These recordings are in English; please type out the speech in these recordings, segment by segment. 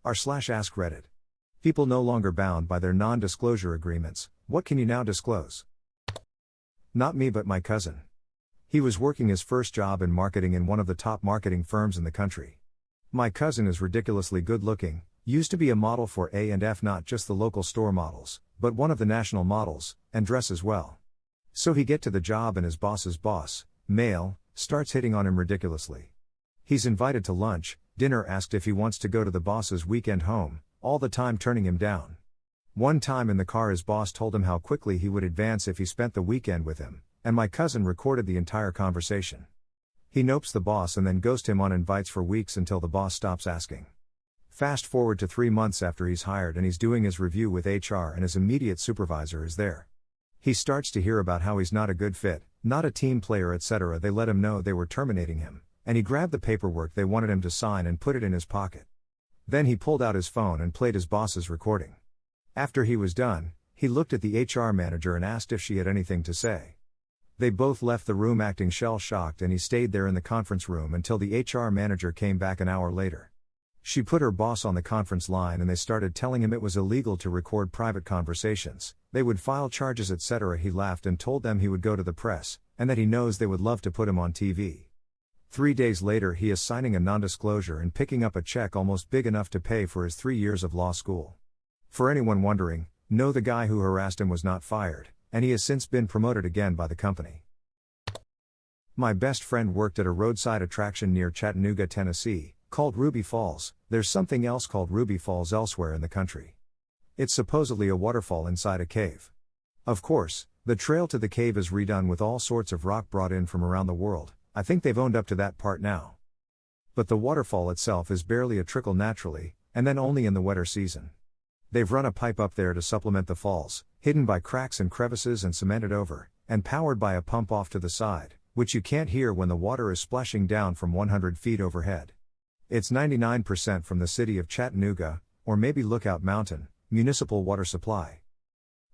r/AskReddit. People no longer bound by their non-disclosure agreements. What can you now disclose? Not me, but my cousin. He was working his first job in marketing in one of the top marketing firms in the country. My cousin is ridiculously good looking, used to be a model for A&F, not just the local store models, but one of the national models, and dresses well. So he get to the job and his boss's boss, male, starts hitting on him ridiculously. He's invited to lunch, dinner, asked if he wants to go to the boss's weekend home, all the time turning him down. One time in the car his boss told him how quickly he would advance if he spent the weekend with him, and my cousin recorded the entire conversation. He nopes the boss and then ghosts him on invites for weeks until the boss stops asking. Fast forward to 3 months after he's hired and he's doing his review with HR and his immediate supervisor is there. He starts to hear about how he's not a good fit, not a team player, etc. They let him know they were terminating him, and he grabbed the paperwork they wanted him to sign and put it in his pocket. Then he pulled out his phone and played his boss's recording. After he was done, he looked at the HR manager and asked if she had anything to say. They both left the room acting shell-shocked, and he stayed there in the conference room until the HR manager came back an hour later. She put her boss on the conference line and they started telling him it was illegal to record private conversations, they would file charges, etc. He laughed and told them he would go to the press, and that he knows they would love to put him on TV. 3 days later he is signing a non-disclosure and picking up a check almost big enough to pay for his 3 years of law school. For anyone wondering, no, the guy who harassed him was not fired, and he has since been promoted again by the company. My best friend worked at a roadside attraction near Chattanooga, Tennessee, called Ruby Falls. There's something else called Ruby Falls elsewhere in the country. It's supposedly a waterfall inside a cave. Of course, the trail to the cave is redone with all sorts of rock brought in from around the world. I think they've owned up to that part now. But the waterfall itself is barely a trickle naturally, and then only in the wetter season. They've run a pipe up there to supplement the falls, hidden by cracks and crevices and cemented over, and powered by a pump off to the side, which you can't hear when the water is splashing down from 100 feet overhead. It's 99% from the city of Chattanooga, or maybe Lookout Mountain, municipal water supply.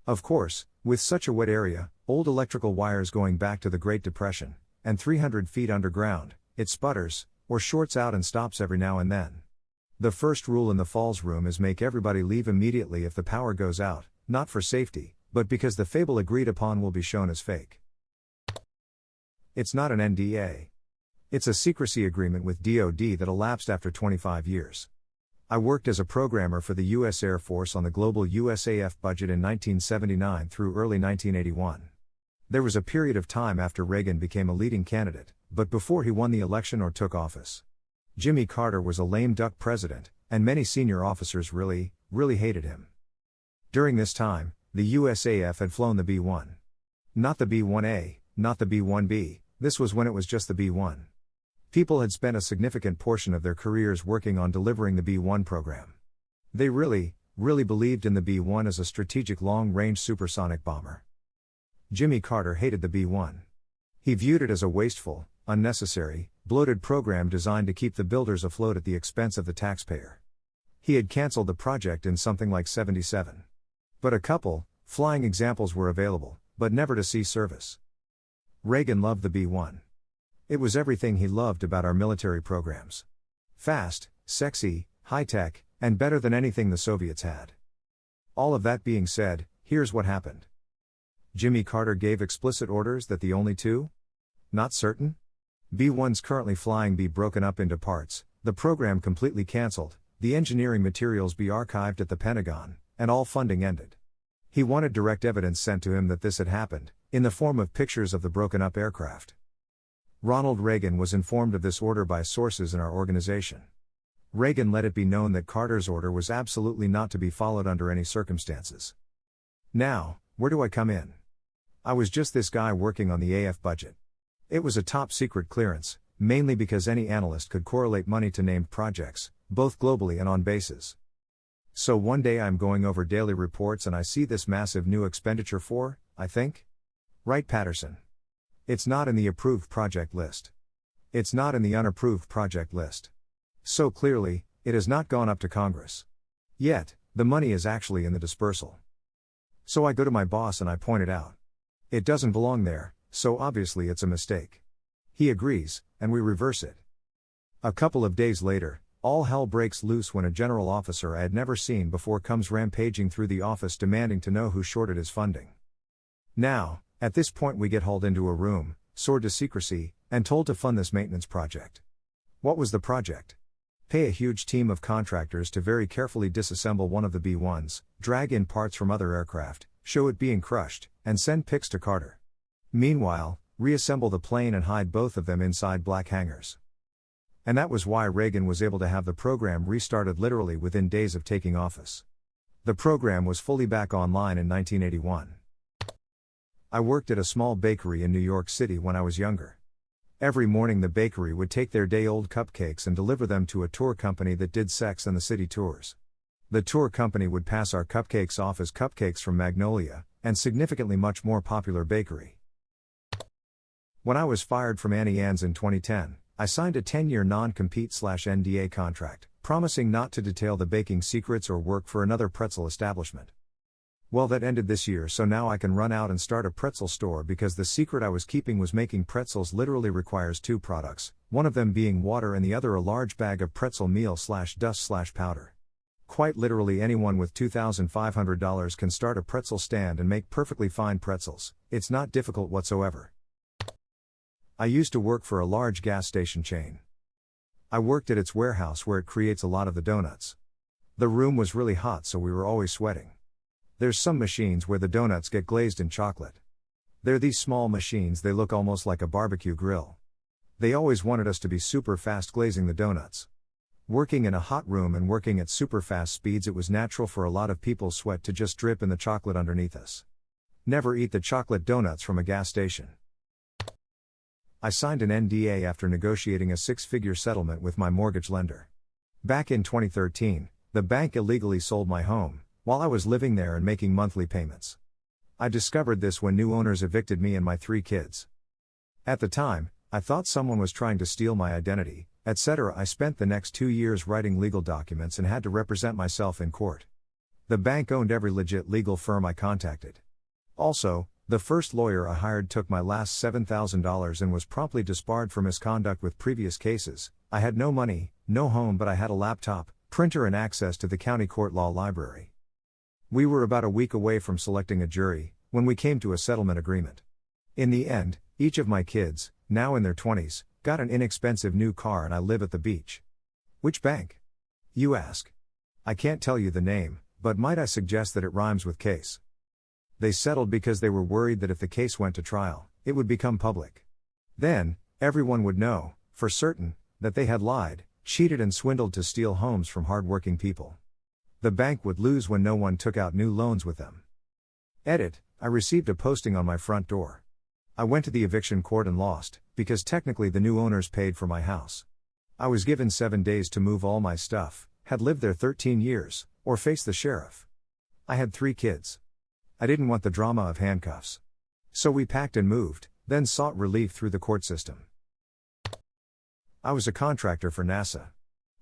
Of course, with such a wet area, old electrical wires going back to the Great Depression, and 300 feet underground, it sputters, or shorts out and stops every now and then. The first rule in the falls room is make everybody leave immediately if the power goes out, not for safety, but because the fable agreed upon will be shown as fake. It's not an NDA. It's a secrecy agreement with DoD that elapsed after 25 years. I worked as a programmer for the U.S. Air Force on the global USAF budget in 1979 through early 1981. There was a period of time after Reagan became a leading candidate, but before he won the election or took office. Jimmy Carter was a lame duck president, and many senior officers really hated him. During this time, the USAF had flown the B-1. Not the B-1A, not the B-1B, this was when it was just the B-1. People had spent a significant portion of their careers working on delivering the B-1 program. They really believed in the B-1 as a strategic long-range supersonic bomber. Jimmy Carter hated the B-1. He viewed it as a wasteful, unnecessary, bloated program designed to keep the builders afloat at the expense of the taxpayer. He had cancelled the project in something like 77. But a couple, flying examples were available, but never to see service. Reagan loved the B-1. It was everything he loved about our military programs. Fast, sexy, high-tech, and better than anything the Soviets had. All of that being said, here's what happened. Jimmy Carter gave explicit orders that the only two? Not certain? B-1s currently flying be broken up into parts, the program completely cancelled, the engineering materials be archived at the Pentagon, and all funding ended. He wanted direct evidence sent to him that this had happened, in the form of pictures of the broken up aircraft. Ronald Reagan was informed of this order by sources in our organization. Reagan let it be known that Carter's order was absolutely not to be followed under any circumstances. Now, where do I come in? I was just this guy working on the AF budget. It was a top secret clearance, mainly because any analyst could correlate money to named projects, both globally and on bases. So one day I'm going over daily reports and I see this massive new expenditure for, I think? Wright Patterson. It's not in the approved project list. It's not in the unapproved project list. So clearly, it has not gone up to Congress. Yet, the money is actually in the dispersal. So I go to my boss and I point it out. It doesn't belong there, so obviously it's a mistake. He agrees, and we reverse it. A couple of days later, All hell breaks loose when a general officer I had never seen before comes rampaging through the office demanding to know who shorted his funding. Now, at this point we get hauled into a room, sworn to secrecy, and told to fund this maintenance project. What was the project? Pay a huge team of contractors to very carefully disassemble one of the B-1s, drag in parts from other aircraft, show it being crushed, and send pics to Carter. Meanwhile, reassemble the plane and hide both of them inside black hangars. And that was why Reagan was able to have the program restarted literally within days of taking office. The program was fully back online in 1981. I worked at a small bakery in New York City when I was younger. Every morning the bakery would take their day-old cupcakes and deliver them to a tour company that did Sex and the City tours. The tour company would pass our cupcakes off as cupcakes from Magnolia, and significantly much more popular bakery. When I was fired from Annie Ann's in 2010, I signed a 10-year non-compete/NDA contract, promising not to detail the baking secrets or work for another pretzel establishment. Well, that ended this year, so now I can run out and start a pretzel store because the secret I was keeping was making pretzels literally requires two products, one of them being water and the other a large bag of pretzel meal/dust/powder. Quite literally anyone with $2,500 can start a pretzel stand and make perfectly fine pretzels. It's not difficult whatsoever. I used to work for a large gas station chain. I worked at its warehouse where it creates a lot of the donuts. The room was really hot, so we were always sweating. There's some machines where the donuts get glazed in chocolate. They're these small machines, they look almost like a barbecue grill. They always wanted us to be super fast glazing the donuts. Working in a hot room and working at super fast speeds, it was natural for a lot of people's sweat to just drip in the chocolate underneath us. Never eat the chocolate donuts from a gas station. I signed an NDA after negotiating a six-figure settlement with my mortgage lender. Back in 2013, the bank illegally sold my home, while I was living there and making monthly payments. I discovered this when new owners evicted me and my 3 kids. At the time, I thought someone was trying to steal my identity, etc. I spent the next 2 years writing legal documents and had to represent myself in court. The bank owned every legit legal firm I contacted. Also, the first lawyer I hired took my last $7,000 and was promptly disbarred for misconduct with previous cases. I had no money, no home, but I had a laptop, printer and access to the county court law library. We were about a week away from selecting a jury, when we came to a settlement agreement. In the end, each of my kids, now in their 20s, got an inexpensive new car and I live at the beach. Which bank? You ask. I can't tell you the name, but might I suggest that it rhymes with case. They settled because they were worried that if the case went to trial, it would become public. Then, everyone would know, for certain, that they had lied, cheated and swindled to steal homes from hard-working people. The bank would lose when no one took out new loans with them. Edit, I received a posting on my front door. I went to the eviction court and lost, because technically the new owners paid for my house. I was given 7 days to move all my stuff, had lived there 13 years, or face the sheriff. I had 3 kids. I didn't want the drama of handcuffs. So we packed and moved, then sought relief through the court system. I was a contractor for NASA.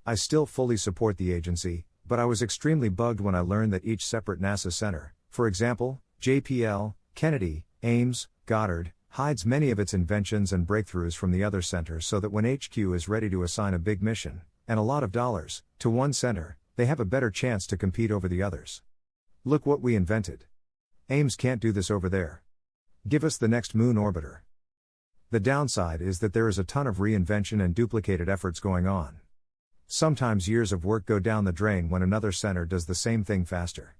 I still fully support the agency, but I was extremely bugged when I learned that each separate NASA center, for example, JPL, Kennedy, Ames, Goddard, hides many of its inventions and breakthroughs from the other centers so that when HQ is ready to assign a big mission, and a lot of dollars, to one center, they have a better chance to compete over the others. Look what we invented. Ames can't do this over there. Give us the next moon orbiter. The downside is that there is a ton of reinvention and duplicated efforts going on. Sometimes years of work go down the drain when another center does the same thing faster.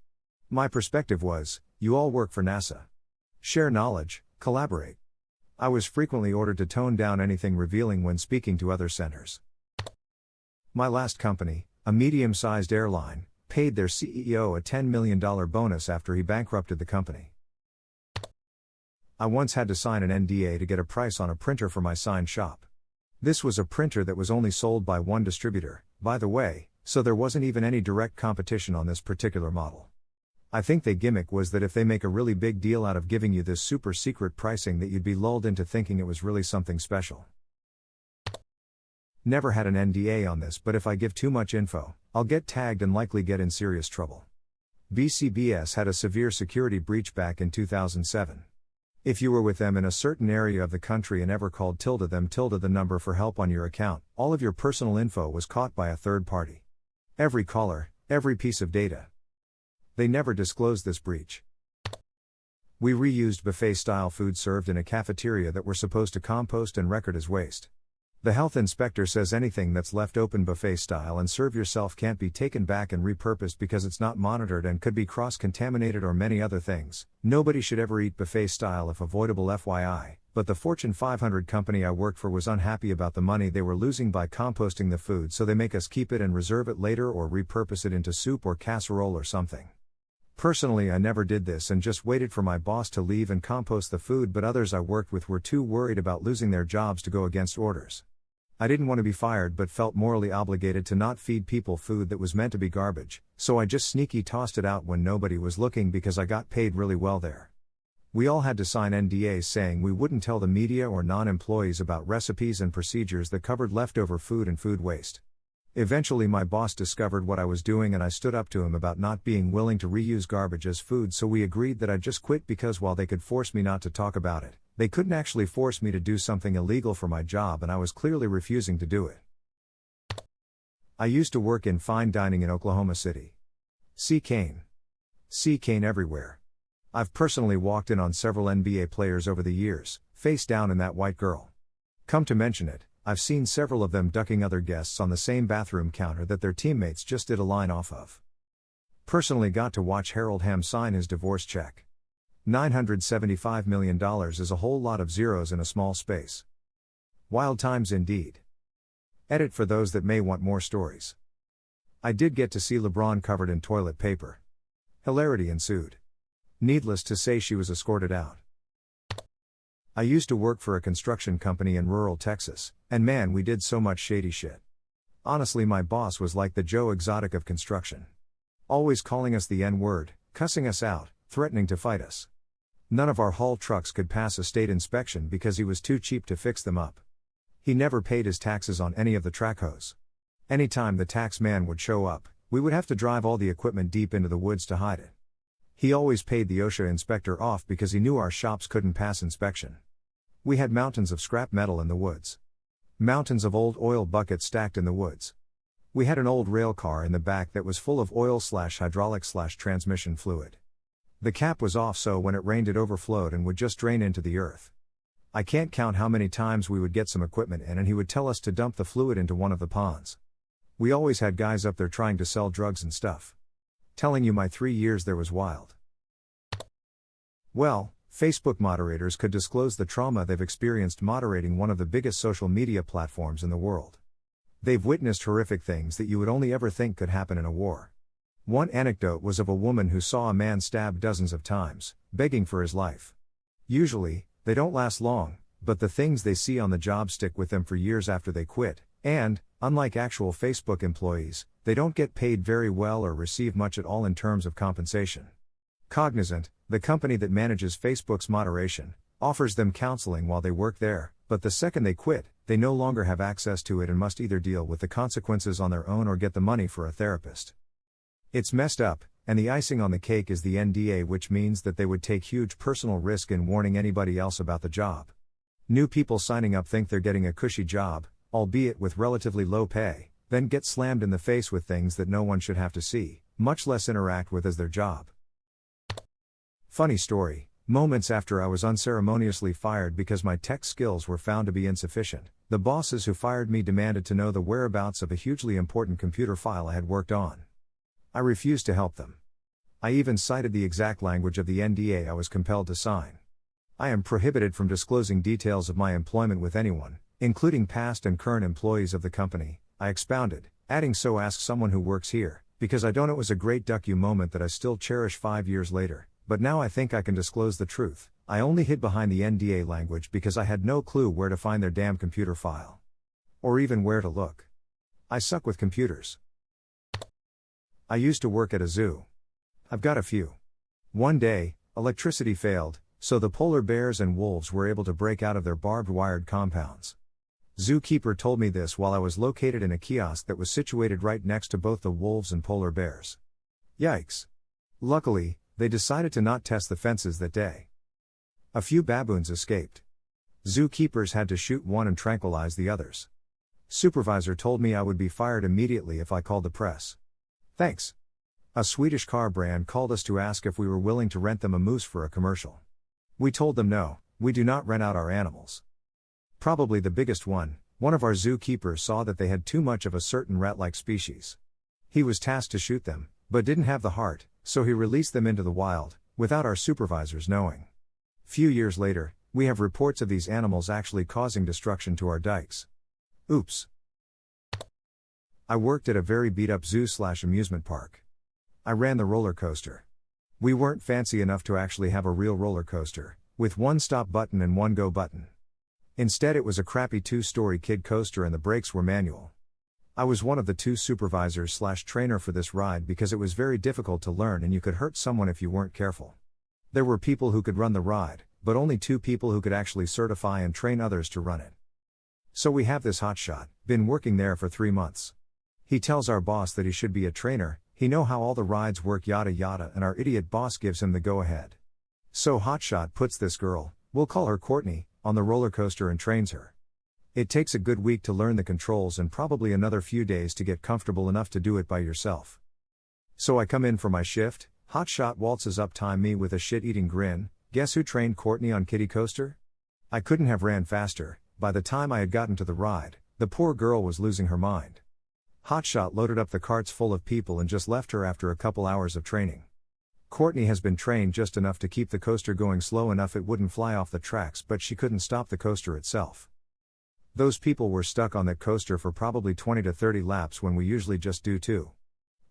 My perspective was, you all work for NASA. Share knowledge, collaborate. I was frequently ordered to tone down anything revealing when speaking to other centers. My last company, a medium-sized airline, paid their CEO a $10 million bonus after he bankrupted the company. I once had to sign an NDA to get a price on a printer for my sign shop. This was a printer that was only sold by one distributor, by the way, so there wasn't even any direct competition on this particular model. I think the gimmick was that if they make a really big deal out of giving you this super secret pricing that you'd be lulled into thinking it was really something special. Never had an NDA on this, but if I give too much info, I'll get tagged and likely get in serious trouble. BCBS had a severe security breach back in 2007. If you were with them in a certain area of the country and ever called them the number for help on your account, all of your personal info was caught by a third party. Every caller, every piece of data. They never disclosed this breach. We reused buffet-style food served in a cafeteria that we're supposed to compost and record as waste. The health inspector says anything that's left open buffet-style and serve yourself can't be taken back and repurposed because it's not monitored and could be cross-contaminated or many other things. Nobody should ever eat buffet-style if avoidable, FYI, but the Fortune 500 company I worked for was unhappy about the money they were losing by composting the food, so they make us keep it and reserve it later or repurpose it into soup or casserole or something. Personally, I never did this and just waited for my boss to leave and compost the food, but others I worked with were too worried about losing their jobs to go against orders. I didn't want to be fired but felt morally obligated to not feed people food that was meant to be garbage, so I just sneaky tossed it out when nobody was looking because I got paid really well there. We all had to sign NDA'S saying we wouldn't tell the media or non-employees about recipes and procedures that covered leftover food and food waste. Eventually my boss discovered what I was doing and I stood up to him about not being willing to reuse garbage as food, so we agreed that I'd just quit because while they could force me not to talk about it, they couldn't actually force me to do something illegal for my job, and I was clearly refusing to do it. I used to work in fine dining in Oklahoma City. See cane. See cane everywhere. I've personally walked in on several NBA players over the years, face down in that white girl. Come to mention it, I've seen several of them ducking other guests on the same bathroom counter that their teammates just did a line off of. Personally got to watch Harold Hamm sign his divorce check. $975 million is a whole lot of zeros in a small space. Wild times indeed. Edit for those that may want more stories. I did get to see LeBron covered in toilet paper. Hilarity ensued. Needless to say, she was escorted out. I used to work for a construction company in rural Texas, and man, we did so much shady shit. Honestly, my boss was like the Joe Exotic of construction. Always calling us the N-word, cussing us out, threatening to fight us. None of our haul trucks could pass a state inspection because he was too cheap to fix them up. He never paid his taxes on any of the track hose. Anytime the tax man would show up, we would have to drive all the equipment deep into the woods to hide it. He always paid the OSHA inspector off because he knew our shops couldn't pass inspection. We had mountains of scrap metal in the woods. Mountains of old oil buckets stacked in the woods. We had an old rail car in the back that was full of oil/hydraulic/transmission fluid. The cap was off, so when it rained it overflowed and would just drain into the earth. I can't count how many times we would get some equipment in and he would tell us to dump the fluid into one of the ponds. We always had guys up there trying to sell drugs and stuff. Telling you, my 3 years there was wild. Well, Facebook moderators could disclose the trauma they've experienced moderating one of the biggest social media platforms in the world. They've witnessed horrific things that you would only ever think could happen in a war. One anecdote was of a woman who saw a man stabbed dozens of times, begging for his life. Usually, they don't last long, but the things they see on the job stick with them for years after they quit, and, unlike actual Facebook employees, they don't get paid very well or receive much at all in terms of compensation. Cognizant, the company that manages Facebook's moderation, offers them counseling while they work there, but the second they quit, they no longer have access to it and must either deal with the consequences on their own or get the money for a therapist. It's messed up, and the icing on the cake is the NDA, which means that they would take huge personal risk in warning anybody else about the job. New people signing up think they're getting a cushy job, albeit with relatively low pay, then get slammed in the face with things that no one should have to see, much less interact with as their job. Funny story, moments after I was unceremoniously fired because my tech skills were found to be insufficient, the bosses who fired me demanded to know the whereabouts of a hugely important computer file I had worked on. I refused to help them. I even cited the exact language of the NDA I was compelled to sign. I am prohibited from disclosing details of my employment with anyone, including past and current employees of the company, I expounded, adding, so ask someone who works here, because I don't. It was a great duck you moment that I still cherish 5 years later. But now I think I can disclose the truth. I only hid behind the NDA language because I had no clue where to find their damn computer file. Or even where to look. I suck with computers. I used to work at a zoo. I've got a few. One day, electricity failed, so the polar bears and wolves were able to break out of their barbed wired compounds. Zookeeper told me this while I was located in a kiosk that was situated right next to both the wolves and polar bears. Yikes. Luckily, they decided to not test the fences that day. A few baboons escaped. Zookeepers had to shoot one and tranquilize the others. Supervisor told me I would be fired immediately if I called the press. Thanks. A Swedish car brand called us to ask if we were willing to rent them a moose for a commercial. We told them no, we do not rent out our animals. Probably the biggest one of our zookeepers saw that they had too much of a certain rat-like species. He was tasked to shoot them, but didn't have the heart, so he released them into the wild, without our supervisors knowing. Few years later, we have reports of these animals actually causing destruction to our dikes. Oops. I worked at a very beat-up zoo/amusement park. I ran the roller coaster. We weren't fancy enough to actually have a real roller coaster, with one stop button and one go button. Instead it was a crappy 2-story kid coaster and the brakes were manual. I was one of the 2 supervisors/trainer for this ride because it was very difficult to learn and you could hurt someone if you weren't careful. There were people who could run the ride, but only 2 people who could actually certify and train others to run it. So we have this hotshot, been working there for 3 months. He tells our boss that he should be a trainer, he know how all the rides work yada yada, and our idiot boss gives him the go ahead. So hotshot puts this girl, we'll call her Courtney, on the roller coaster and trains her. It takes a good week to learn the controls and probably another few days to get comfortable enough to do it by yourself. So I come in for my shift, hotshot waltzes up time me with a shit-eating grin, guess who trained Courtney on kitty coaster? I couldn't have ran faster, by the time I had gotten to the ride, the poor girl was losing her mind. Hotshot loaded up the carts full of people and just left her after a couple hours of training. Courtney has been trained just enough to keep the coaster going slow enough it wouldn't fly off the tracks, but she couldn't stop the coaster itself. Those people were stuck on that coaster for probably 20 to 30 laps when we usually just do 2.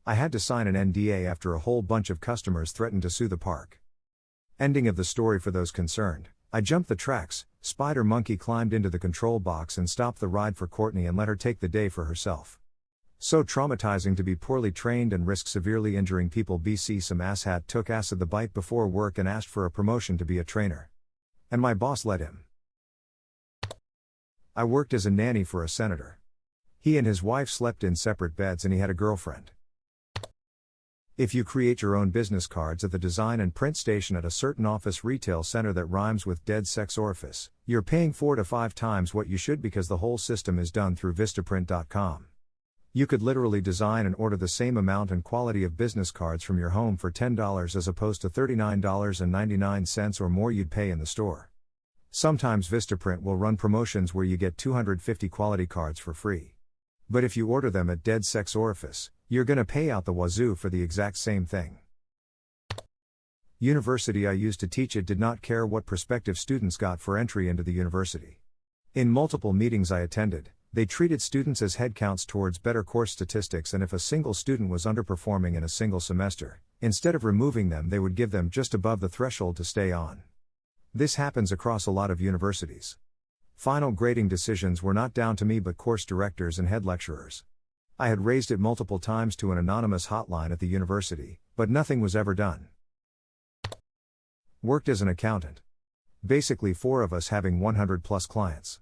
I had to sign an NDA after a whole bunch of customers threatened to sue the park. Ending of the story for those concerned, I jumped the tracks, Spider Monkey climbed into the control box and stopped the ride for Courtney and let her take the day for herself. So traumatizing to be poorly trained and risk severely injuring people. BC some asshat took acid the bite before work and asked for a promotion to be a trainer. And my boss let him. I worked as a nanny for a senator. He and his wife slept in separate beds and he had a girlfriend. If you create your own business cards at the design and print station at a certain office retail center that rhymes with dead sex orifice, you're paying 4 to 5 times what you should because the whole system is done through Vistaprint.com. You could literally design and order the same amount and quality of business cards from your home for $10 as opposed to $39.99 or more you'd pay in the store. Sometimes Vistaprint will run promotions where you get 250 quality cards for free. But if you order them at Dead Sex Orifice, you're gonna pay out the wazoo for the exact same thing. University I used to teach at did not care what prospective students got for entry into the university. In multiple meetings I attended, they treated students as headcounts towards better course statistics, and if a single student was underperforming in a single semester, instead of removing them they would give them just above the threshold to stay on. This happens across a lot of universities. Final grading decisions were not down to me but course directors and head lecturers. I had raised it multiple times to an anonymous hotline at the university, but nothing was ever done. Worked as an accountant. Basically 4 of us having 100 plus clients.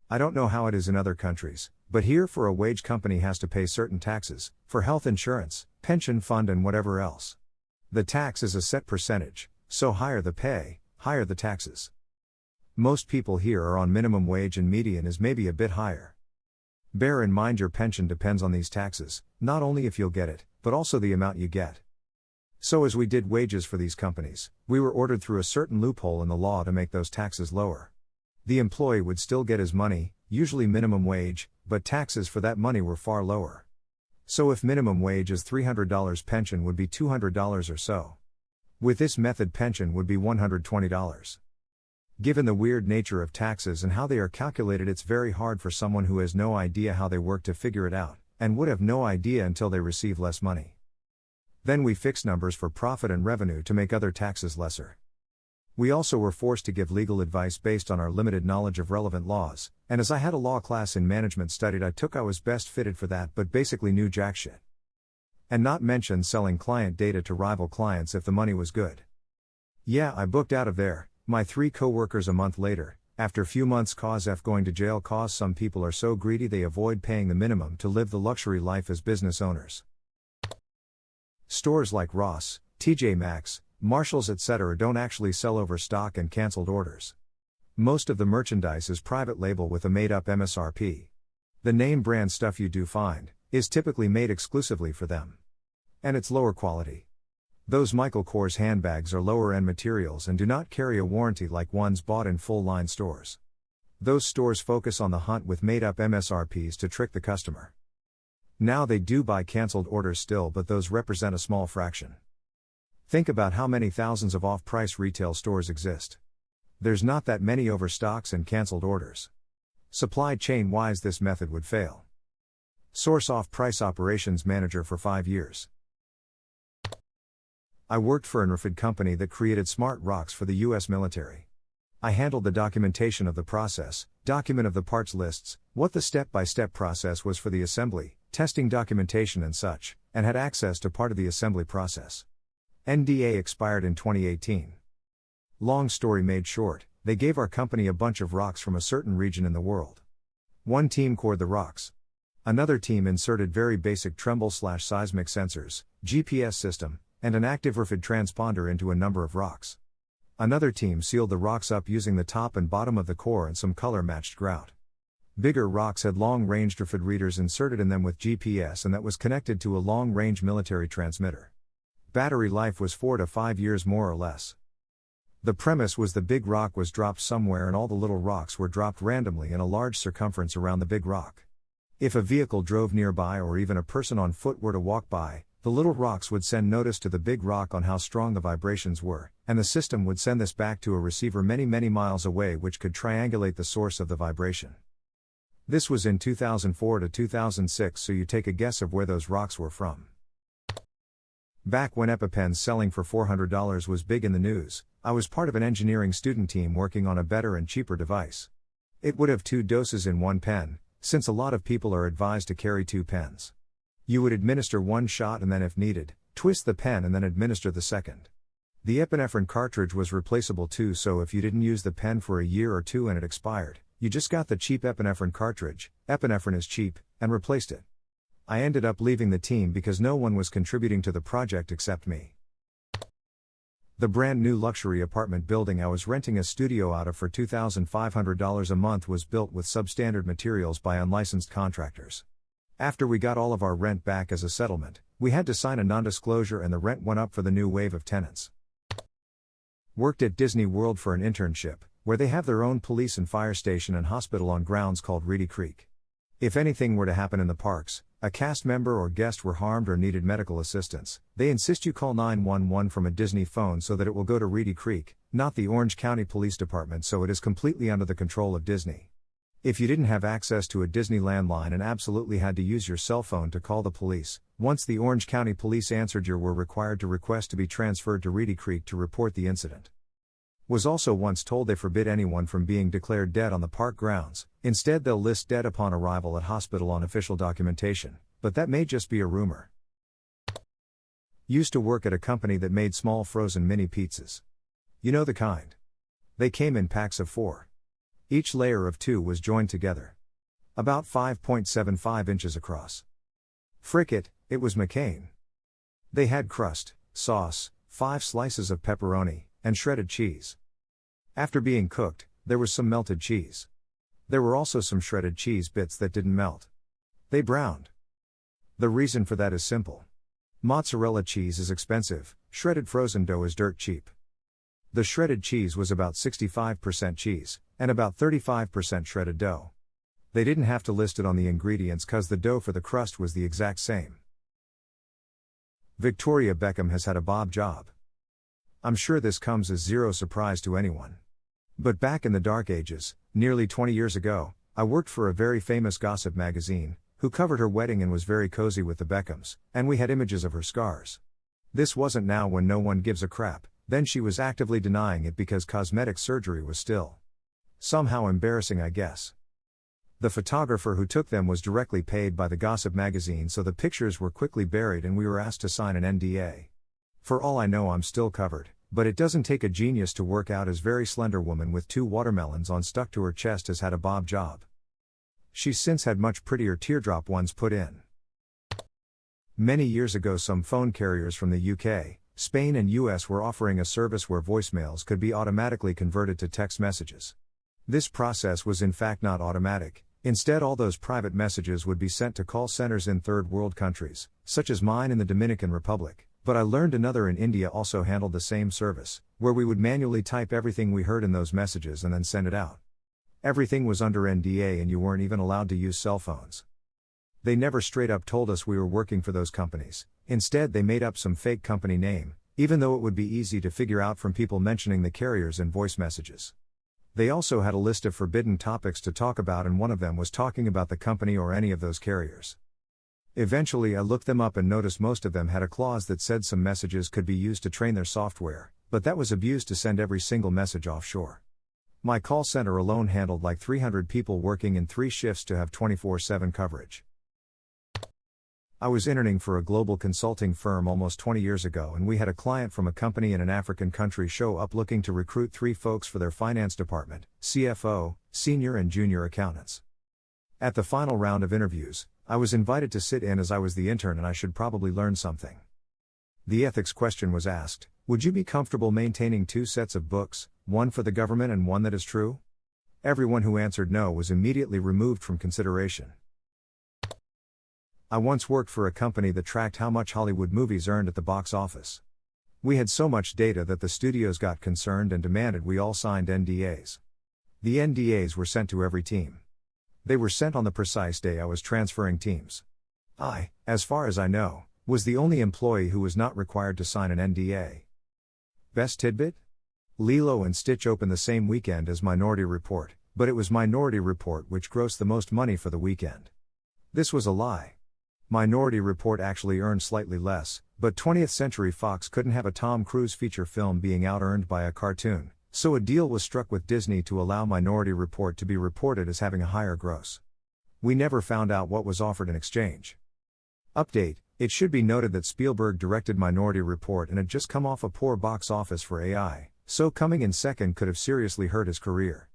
I don't know how it is in other countries, but here for a wage company has to pay certain taxes, for health insurance, pension fund and whatever else. The tax is a set percentage, so higher the pay, higher the taxes. Most people here are on minimum wage and median is maybe a bit higher. Bear in mind your pension depends on these taxes, not only if you'll get it, but also the amount you get. So as we did wages for these companies, we were ordered through a certain loophole in the law to make those taxes lower. The employee would still get his money, usually minimum wage, but taxes for that money were far lower. So if minimum wage is $300, pension would be $200 or so. With this method pension would be $120. Given the weird nature of taxes and how they are calculated, it's very hard for someone who has no idea how they work to figure it out, and would have no idea until they receive less money. Then we fix numbers for profit and revenue to make other taxes lesser. We also were forced to give legal advice based on our limited knowledge of relevant laws, and as I had a law class in management studied I was best fitted for that but basically knew jack shit. And not mention selling client data to rival clients if the money was good. Yeah, I booked out of there, my 3 co-workers a month later, after few months cause F going to jail cause some people are so greedy they avoid paying the minimum to live the luxury life as business owners. Stores like Ross, TJ Maxx, Marshalls etc. don't actually sell overstock and cancelled orders. Most of the merchandise is private label with a made-up MSRP. The name brand stuff you do find is typically made exclusively for them. And it's lower quality. Those Michael Kors handbags are lower-end materials and do not carry a warranty like ones bought in full-line stores. Those stores focus on the hunt with made-up MSRPs to trick the customer. Now they do buy cancelled orders still, but those represent a small fraction. Think about how many thousands of off-price retail stores exist. There's not that many overstocks and cancelled orders. Supply chain-wise, this method would fail. Source off-price operations manager for 5 years. I worked for an NDA'S company that created smart rocks for the US military. I handled the documentation of the process, document of the parts lists, what the step-by-step process was for the assembly, testing documentation and such, and had access to part of the assembly process. NDA expired in 2018. Long story made short, they gave our company a bunch of rocks from a certain region in the world. One team cored the rocks. Another team inserted very basic tremble/seismic sensors, GPS system, and an active RFID transponder into a number of rocks. Another team sealed the rocks up using the top and bottom of the core and some color-matched grout. Bigger rocks had long-range RFID readers inserted in them with GPS, and that was connected to a long-range military transmitter. Battery life was 4 to 5 years more or less. The premise was the big rock was dropped somewhere and all the little rocks were dropped randomly in a large circumference around the big rock. If a vehicle drove nearby or even a person on foot were to walk by, the little rocks would send notice to the big rock on how strong the vibrations were, and the system would send this back to a receiver many miles away, which could triangulate the source of the vibration. This was in 2004 to 2006, so you take a guess of where those rocks were from. Back when EpiPens selling for $400 was big in the news, I was part of an engineering student team working on a better and cheaper device. It would have 2 doses in one pen, since a lot of people are advised to carry 2 pens. You would administer 1 shot and then, if needed, twist the pen and then administer the second. The epinephrine cartridge was replaceable too, so if you didn't use the pen for a year or 2 and it expired, you just got the cheap epinephrine cartridge, epinephrine is cheap, and replaced it. I ended up leaving the team because no one was contributing to the project except me. The brand new luxury apartment building I was renting a studio out of for $2,500 a month was built with substandard materials by unlicensed contractors. After we got all of our rent back as a settlement, we had to sign a non-disclosure and the rent went up for the new wave of tenants. Worked at Disney World for an internship, where they have their own police and fire station and hospital on grounds called Reedy Creek. If anything were to happen in the parks, a cast member or guest were harmed or needed medical assistance, they insist you call 911 from a Disney phone so that it will go to Reedy Creek, not the Orange County Police Department, so it is completely under the control of Disney. If you didn't have access to a Disney landline and absolutely had to use your cell phone to call the police, once the Orange County Police answered, you were required to request to be transferred to Reedy Creek to report the incident. Was also once told they forbid anyone from being declared dead on the park grounds, instead they'll list dead upon arrival at hospital on official documentation, but that may just be a rumor. Used to work at a company that made small frozen mini pizzas. You know the kind. They came in packs of 4. Each layer of 2 was joined together. About 5.75 inches across. Frick it was McCain. They had crust, sauce, 5 slices of pepperoni, and shredded cheese. After being cooked, there was some melted cheese. There were also some shredded cheese bits that didn't melt. They browned. The reason for that is simple. Mozzarella cheese is expensive, shredded frozen dough is dirt cheap. The shredded cheese was about 65% cheese, and about 35% shredded dough. They didn't have to list it on the ingredients cause the dough for the crust was the exact same. Victoria Beckham has had a bob job. I'm sure this comes as zero surprise to anyone. But back in the dark ages, nearly 20 years ago, I worked for a very famous gossip magazine, who covered her wedding and was very cozy with the Beckhams, and we had images of her scars. This wasn't now when no one gives a crap, then she was actively denying it because cosmetic surgery was still somehow embarrassing, I guess. The photographer who took them was directly paid by the gossip magazine, so the pictures were quickly buried and we were asked to sign an NDA. For all I know, I'm still covered, but it doesn't take a genius to work out as very slender woman with 2 watermelons on stuck to her chest has had a bob job. She's since had much prettier teardrop ones put in. Many years ago, some phone carriers from the UK, Spain and US were offering a service where voicemails could be automatically converted to text messages. This process was in fact not automatic. Instead, all those private messages would be sent to call centers in third world countries, such as mine in the Dominican Republic. But I learned another in India also handled the same service, where we would manually type everything we heard in those messages and then send it out. Everything was under NDA and you weren't even allowed to use cell phones. They never straight up told us we were working for those companies. Instead, they made up some fake company name, even though it would be easy to figure out from people mentioning the carriers in voice messages. They also had a list of forbidden topics to talk about, and one of them was talking about the company or any of those carriers. Eventually I looked them up and noticed most of them had a clause that said some messages could be used to train their software, but that was abused to send every single message offshore. My call center alone handled like 300 people working in 3 shifts to have 24/7 coverage. I was interning for a global consulting firm almost 20 years ago, and we had a client from a company in an African country show up looking to recruit 3 folks for their finance department: CFO, senior and junior accountants. At the final round of interviews, I was invited to sit in as I was the intern and I should probably learn something. The ethics question was asked: would you be comfortable maintaining 2 sets of books, one for the government and one that is true? Everyone who answered no was immediately removed from consideration. I once worked for a company that tracked how much Hollywood movies earned at the box office. We had so much data that the studios got concerned and demanded we all signed NDA'S. The NDA'S were sent to every team. They were sent on the precise day I was transferring teams. I, as far as I know, was the only employee who was not required to sign an NDA. Best tidbit? Lilo and Stitch opened the same weekend as Minority Report, but it was Minority Report which grossed the most money for the weekend. This was a lie. Minority Report actually earned slightly less, but 20th Century Fox couldn't have a Tom Cruise feature film being out-earned by a cartoon, so a deal was struck with Disney to allow Minority Report to be reported as having a higher gross. We never found out what was offered in exchange. Update: it should be noted that Spielberg directed Minority Report and had just come off a poor box office for AI, so coming in second could have seriously hurt his career.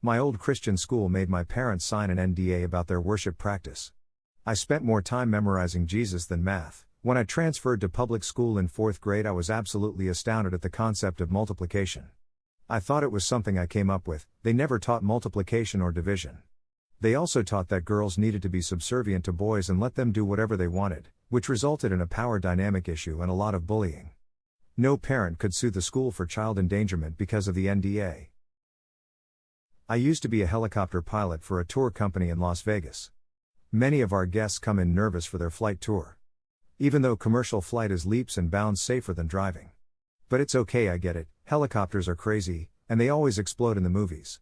My old Christian school made my parents sign an NDA about their worship practice. I spent more time memorizing Jesus than math. When I transferred to public school in 4th grade, I was absolutely astounded at the concept of multiplication. I thought it was something I came up with. They never taught multiplication or division. They also taught that girls needed to be subservient to boys and let them do whatever they wanted, which resulted in a power dynamic issue and a lot of bullying. No parent could sue the school for child endangerment because of the NDA. I used to be a helicopter pilot for a tour company in Las Vegas. Many of our guests come in nervous for their flight tour. Even though commercial flight is leaps and bounds safer than driving. But it's okay, I get it, helicopters are crazy, and they always explode in the movies.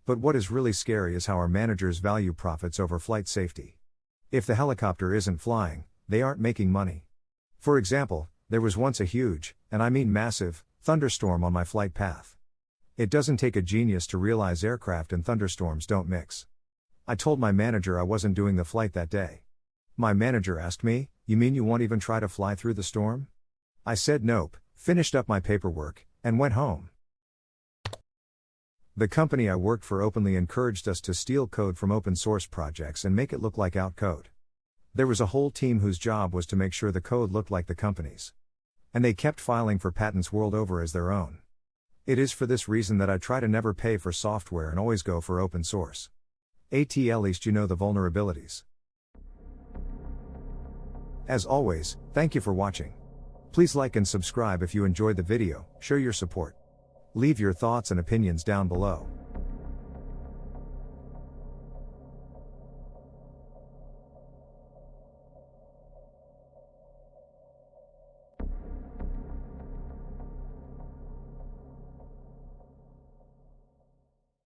But what is really scary is how our managers value profits over flight safety. If the helicopter isn't flying, they aren't making money. For example, there was once a huge, and I mean massive, thunderstorm on my flight path. It doesn't take a genius to realize aircraft and thunderstorms don't mix. I told my manager I wasn't doing the flight that day. My manager asked me, "You mean you won't even try to fly through the storm?" I said nope, finished up my paperwork, and went home. The company I worked for openly encouraged us to steal code from open source projects and make it look like out code. There was a whole team whose job was to make sure the code looked like the company's. And they kept filing for patents world over as their own. It is for this reason that I try to never pay for software and always go for open source. At least you know the vulnerabilities. As always, thank you for watching. Please like and subscribe if you enjoyed the video, show your support. Leave your thoughts and opinions down below.